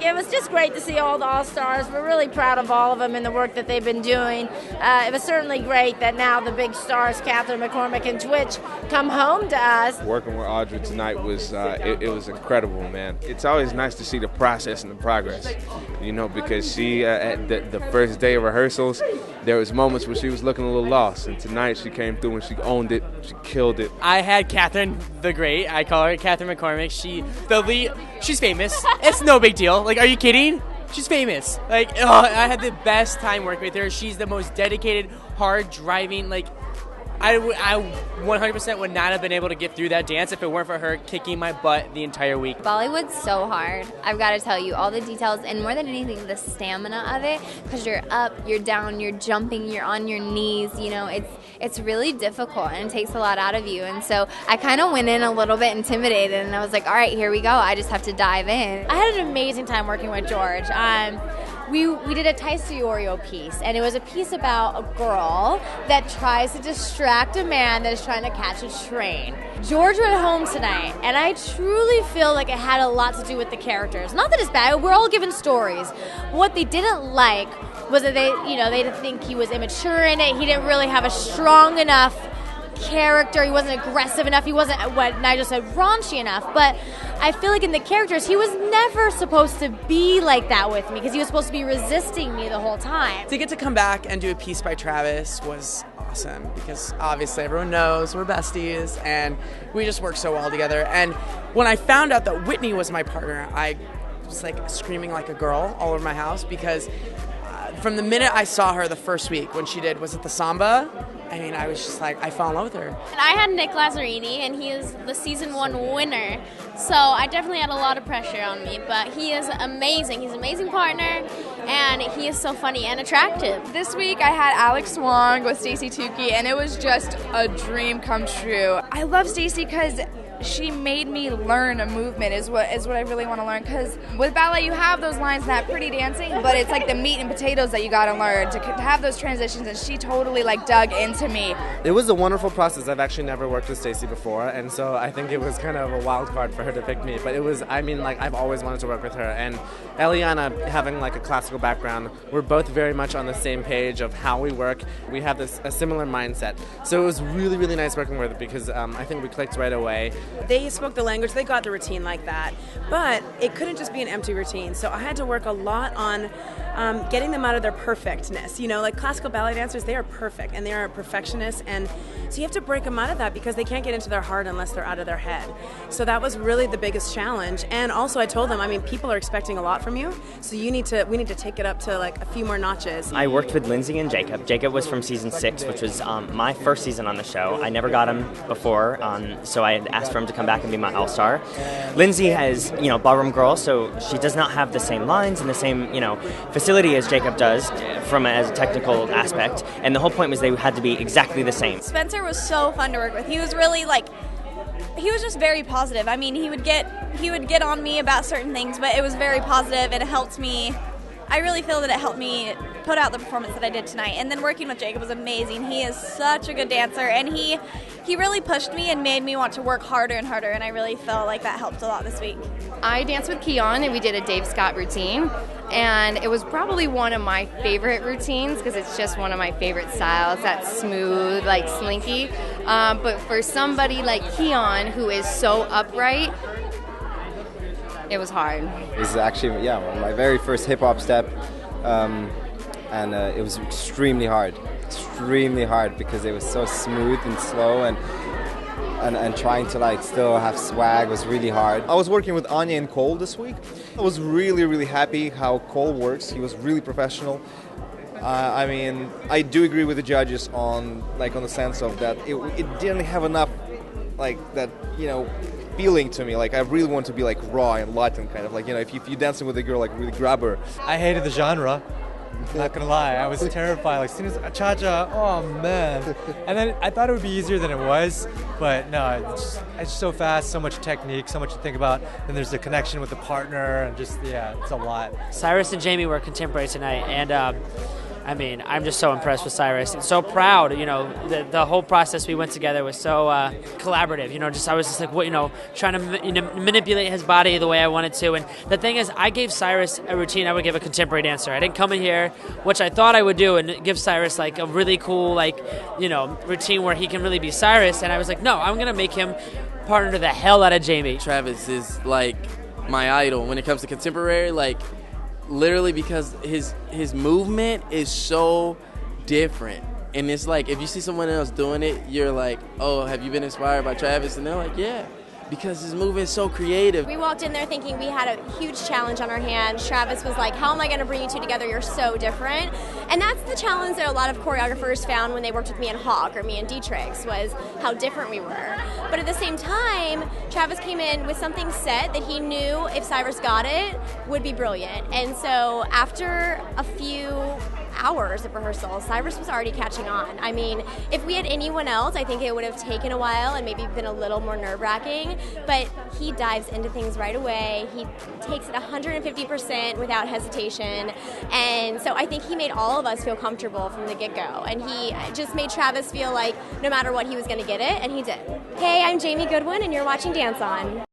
It was just great to see all the All-Stars. We're really proud of all of them and the work that they've been doing. It was certainly great that now the big stars, Catherine McCormick and Twitch, come home to us. Working with Audrey tonight was it was incredible, man. It's always nice to see the process and the progress, because she at the first day of rehearsals, there was moments where she was looking a little lost, and tonight she came through and she owned it. She killed it. I had Catherine the Great. I call her Catherine McCormick. She's famous. It's no big deal. Like, are you kidding? She's famous. Like, I had the best time working with her. She's the most dedicated, hard driving. Like, I 100% would not have been able to get through that dance if it weren't for her kicking my butt the entire week. Bollywood's so hard. I've got to tell you, all the details, and more than anything, the stamina of it, because you're up, you're down, you're jumping, you're on your knees, it's really difficult, and it takes a lot out of you. And so I kind of went in a little bit intimidated, and I was like, all right, here we go. I just have to dive in. I had an amazing time working with George. We did a Taisi Oreo piece, and it was a piece about a girl that tries to distract a man that is trying to catch a train. George went home tonight, and I truly feel like it had a lot to do with the characters. Not that it's bad, we're all given stories. What they didn't like was that they didn't think he was immature in it. He didn't really have a strong enough character. He wasn't aggressive enough. He wasn't, what Nigel said, raunchy enough. But I feel like in the characters, he was never supposed to be like that with me, because he was supposed to be resisting me the whole time. To get to come back and do a piece by Travis was awesome, because obviously everyone knows we're besties and we just work so well together. And when I found out that Whitney was my partner, I was like screaming like a girl all over my house, because from the minute I saw her the first week when she did, was it the Samba? I mean, I was just like, I fell in love with her. And I had Nick Lazzarini, and he is the season 1 winner. So I definitely had a lot of pressure on me, but he is amazing. He's an amazing partner, and he is so funny and attractive. This week I had Alex Wong with Stacey Tukey, and it was just a dream come true. I love Stacey because she made me learn a movement is what I really want to learn, because with ballet you have those lines, that pretty dancing, but it's like the meat and potatoes that you got to learn to have those transitions, and she totally dug into me. It was a wonderful process. I've actually never worked with Stacey before, and so I think it was kind of a wild card for her to pick me, but it was, I've always wanted to work with her. And Eliana, having a classical background, we're both very much on the same page of how we work. We have a similar mindset, so it was really, really nice working with her, because I think we clicked right away. They spoke the language, they got the routine like that, but it couldn't just be an empty routine, so I had to work a lot on getting them out of their perfectness. Like classical ballet dancers, they are perfect, and they are perfectionists, and so you have to break them out of that, because they can't get into their heart unless they're out of their head. So that was really the biggest challenge, and also I told them, people are expecting a lot from you, so we need to take it up to a few more notches. I worked with Lindsay and Jacob. Jacob was from season 6, which was my first season on the show. I never got him before, so I had asked for him to come back and be my all-star. Lindsay has, ballroom girl, so she does not have the same lines and the same, facility as Jacob does as a technical aspect, and the whole point was they had to be exactly the same. Spencer was so fun to work with. He was really he was just very positive. He would get on me about certain things, but it was very positive, and it helped me. I really feel that it helped me put out the performance that I did tonight. And then working with Jacob was amazing. He is such a good dancer, and he really pushed me and made me want to work harder and harder, and I really felt like that helped a lot this week. I danced with Keon, and we did a Dave Scott routine, and it was probably one of my favorite routines, because it's just one of my favorite styles, that smooth, slinky. But for somebody like Keon, who is so upright, it was hard. This is actually, my very first hip-hop step, and it was extremely hard, because it was so smooth and slow, and trying to still have swag was really hard. I was working with Anya and Cole this week. I was really, really happy how Cole works. He was really professional. I do agree with the judges on the sense of that it didn't have enough feeling to me. I really want to be raw and Latin kind of if you're dancing with a girl, really grab her. I hated the genre. Not gonna lie, I was terrified. As soon as cha-cha, oh man. And then I thought it would be easier than it was, but no, it's so fast, so much technique, so much to think about. Then there's the connection with the partner, and it's a lot. Cyrus and Jamie were contemporary tonight, and I mean, I'm just so impressed with Cyrus and so proud. You know, the whole process we went together was so collaborative. You know, I was just like, what, you know, trying to manipulate his body the way I wanted to. And the thing is, I gave Cyrus a routine I would give a contemporary dancer. I didn't come in here, which I thought I would do, and give Cyrus like a really cool, like, you know, routine where he can really be Cyrus. And I was like, no, I'm gonna make him partner the hell out of Jamie. Travis is like my idol when it comes to contemporary, like literally, because his movement is so different. And it's like, if you see someone else doing it, you're like, oh, have you been inspired by Travis? And they're like, yeah, because his movement is so creative. We walked in there thinking we had a huge challenge on our hands. Travis was like, how am I going to bring you two together? You're so different. And that's the challenge that a lot of choreographers found when they worked with me and Hawk or me and Dietrich, was how different we were. But at the same time, Travis came in with something set that he knew if Cyrus got it would be brilliant. And so after a few hours of rehearsal, Cyrus was already catching on. I mean, if we had anyone else, I think it would have taken a while and maybe been a little more nerve-wracking, but he dives into things right away. He takes it 150% without hesitation, and so I think he made all of us feel comfortable from the get-go, and he just made Travis feel like no matter what, he was going to get it, and he did. Hey, I'm Jamie Goodwin, and you're watching Dance On.